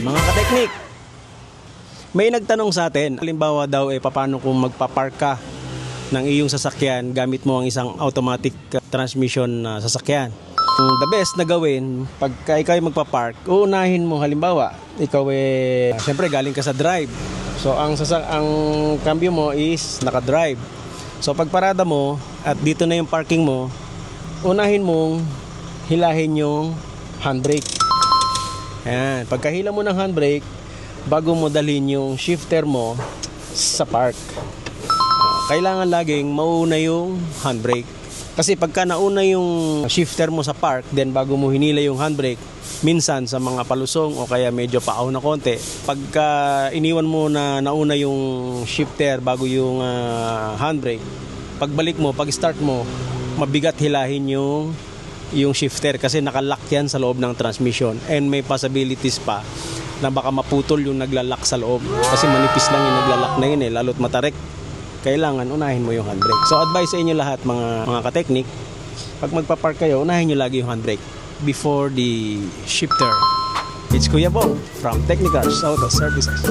mga kateknik, may nagtanong sa atin, halimbawa daw paano kung magpa-park ka ng iyong sasakyan gamit mo ang isang automatic transmission na sasakyan. The best na gawin, pagka ikaw ay magpa-park, uunahin mo halimbawa, ikaw siyempre galing ka sa drive. So ang cambio mo is naka-drive. So pag parada mo at dito na yung parking mo, unahin mong hilahin yung handbrake. Ayan, pagkahila mo ng handbrake, bago mo dalhin yung shifter mo sa park. Kailangan laging mauna yung handbrake. Kasi pagka nauna yung shifter mo sa park, then bago mo hinila yung handbrake, minsan sa mga palusong o kaya medyo paaw na konti, pagka iniwan mo na nauna yung shifter bago yung handbrake, pagbalik mo, pag-start mo, mabigat hilahin yung shifter kasi nakalock yan sa loob ng transmission and may possibilities pa na baka maputol yung naglalak sa loob kasi manipis lang yung naglalak na yun lalo't matarik. Kailangan unahin mo yung handbrake. So advice sa inyo lahat mga kateknik, pag magpa-park kayo, unahin nyo lagi yung handbrake before the shifter. It's Kuya Bong from Technicars Auto Services.